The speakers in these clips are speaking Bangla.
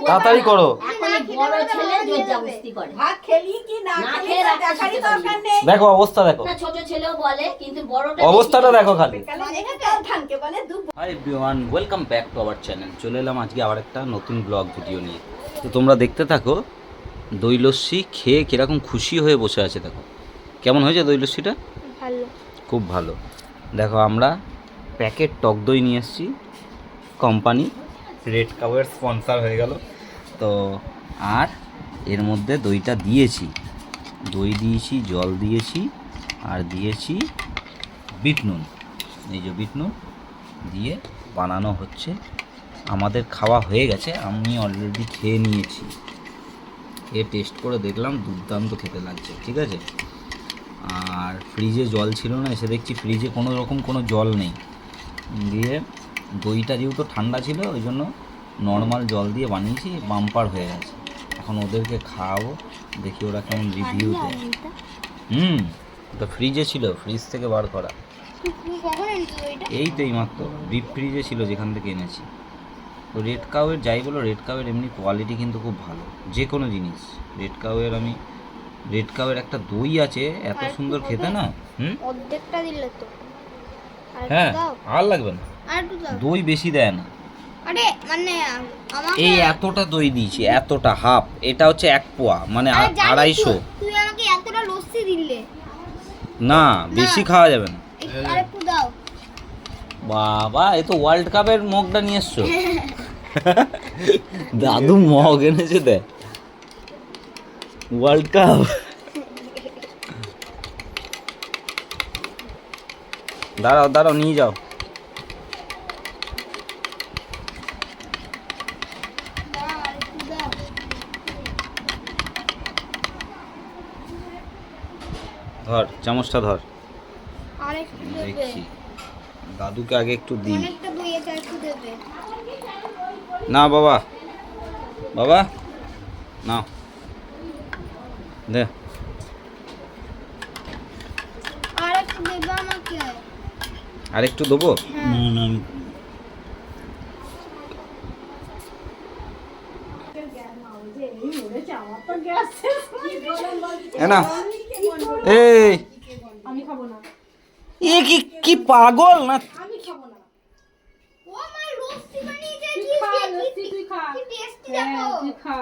তাড়াতাড়ি করো। দেখো অবস্থা দেখো, অবস্থাটা দেখো খালি। Hi everyone, welcome back to our channel. চলে এলাম আজকে আবার একটা নতুন ব্লগ ভিডিও নিয়ে। তো তোমরা দেখতে থাকো দই লস্যি খেয়ে কীরকম খুশি হয়ে বসে আছে। দেখো কেমন হয়েছে দই লস্যিটা, ভালো, খুব ভালো। দেখো আমরা প্যাকেট টক দই নিয়ে এসেছি, কোম্পানি রেড কাউয়ের স্পন্সর হয়ে গেল। তো আর এর মধ্যে দইটা দিয়েছি, দই দিয়েছি, জল দিয়েছি, আর দিয়েছি বিট নুন। এই যে বিট নুন দিয়ে বানানো হচ্ছে। আমাদের খাওয়া হয়ে গেছে, আমি অলরেডি খেয়ে নিয়েছি। খেয়ে টেস্ট করে দেখলাম দুর্দান্ত খেতে লাগছে, ঠিক আছে। আর ফ্রিজে জল ছিল না, এসে দেখছি ফ্রিজে কোনো রকম কোনো জল নেই। দিয়ে দইটা যেহেতু ঠান্ডা ছিল ওই জন্য নর্মাল জল দিয়ে বানিয়েছি, বাম্পার হয়ে গেছে। এখন ওদেরকে খাওয়াবো, দেখি ওরা কেমন রিভিউ দেয়। ওটা ফ্রিজে ছিল, ফ্রিজ থেকে বার করা। এই তো এইমাত্র ডিপ ফ্রিজে ছিল যেখান থেকে এনেছি। তো রেড কাউয়ের যাই বলো, রেড কাউয়ের এমনি কোয়ালিটি কিন্তু খুব ভালো, যে কোনো জিনিস। রেড কাউয়ের একটা দই আছে এত সুন্দর খেতে না। অর্ধেকটা দিলে তো। হ্যাঁ, আর লাগবে না, দই বেশি দেয় না। আরে মানে এই এতটা দই দিয়েছি, এতটা হাফ, এটা হচ্ছে 1 পোয়া মানে 250। তুই আমাকে এতটা লস্যি দিলে না, বেশি খাওয়া যাবে না। আরেকটু দাও বাবা, এ তো ওয়ার্ল্ড কাপের মগটা নিয়ে এসছো। দাদু মগ এনেছে, দেখ ওয়ার্ল্ড কাপ। দাঁড়াও দাঁড়াও, নিয়ে যাও। ধর চামচটা ধর। দেখছি দাদুকে আগে একটু দিই। না বাবা, বাবা না, দে আর একটু দেবো। না এই আমি খাবো না। এ কি পাগল না? আমি খাবো না। ও আমার লস্যি বানিয়েছে, তুই খা। কি টেস্টি দেখো। তুই খা।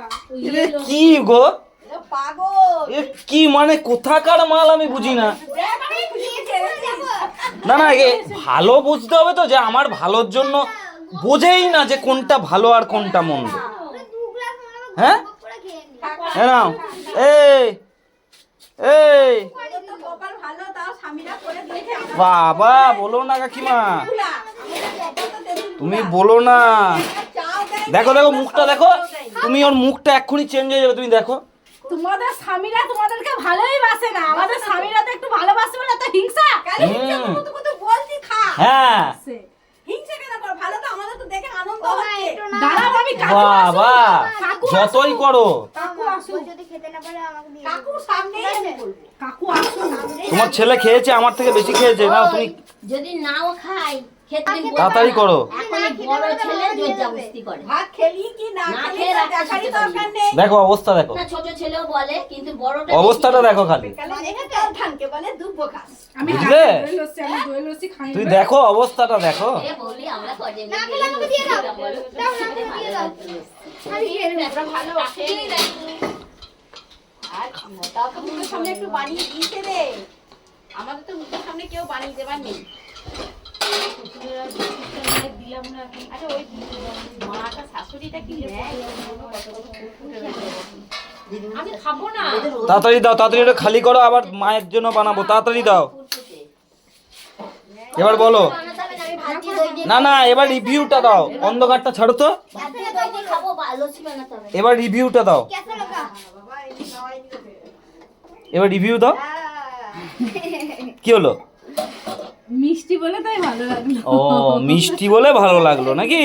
এ কি গো, এ কি মানে কোথাকার মাল আমি বুঝি না। না না, এ ভালো বুঝতে হবে তো, যে আমার ভালোর জন্য বোঝেই না যে কোনটা ভালো আর কোনটা মন্দ। হ্যাঁ নাও, এই এই বাবা বলো না কাকিমা, তুমি বলো না। দেখো দেখো মুখটা দেখো, তুমি ওর মুখটা এক্ষুনি চেঞ্জ হয়ে যাবে, তুমি দেখো। তোমাদের স্বামীরা তোমাদেরকে ভালোই বাসে না, আমাদের স্বামীরা তো একটু ভালোবাসে বলে তো হিংসা। হ্যাঁ দাঁড়াও, আমি বাবা যতই করো, কাকু আসো না। তোমার ছেলে খেয়েছে, আমার থেকে বেশি খেয়েছে। নাও তুমি, যদি নাও খাই তাড়াতাড়ি করো। দেখো অবস্থা দেখো, ছোট ছেলেও বলে, কিন্তু বড়টা অবস্থাটা দেখো খালি। বুঝলে, দই লস্যি খাই তুই দেখো অবস্থাটা দেখো। বলি আমরা কজে ভালো মুখের সামনে একটু বানিয়ে দিয়েছে রে, আমাদের তো মুখের সামনে কেউ বানিয়ে দেবার নেই। দিলাম না, আরে ওই মাটা শাশুড়িটা কি আমি খাবো না। তাড়াতাড়ি দাও, তাড়াতাড়ি এটা খালি করো, আবার মায়ের জন্য বানাবো। তাড়াতাড়ি দাও, এবার বলো। না না, এবার রিভিউটা দাও, অন্ধকারটা ছাড়ো তো, এবার রিভিউটা দাও, এবার রিভিউ দাও। কি হলো? মিষ্টি বলে তাই ভালো লাগলো। ও মিষ্টি বলে ভালো লাগলো নাকি?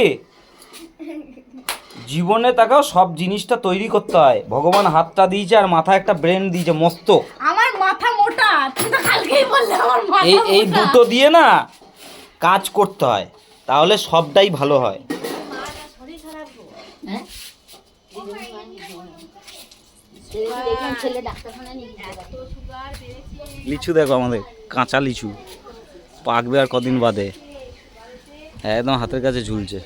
জীবনে তাকাও, সব জিনিসটা তৈরি করতে হয়। ভগবান হাতটা দিয়েছে আর মাথায় একটা ব্রেন দিয়েছে মস্ত। আমার মাথা মোটা, তুই তো কালকেই বললে আমার মাথা মোটা। এই দুটো দিয়ে না কাজ করতে হয়, তাহলে সবটাই ভালো হয়। হ্যাঁ দেখলাম ছেলে ডাক্তারখানা নিয়ে এত সুগার বেড়েছে। লিচু দেখো আমাদের কাঁচা লিচু, পাকবে আর কদিন বাদে, একদম হাতের কাছে ঝুলছে।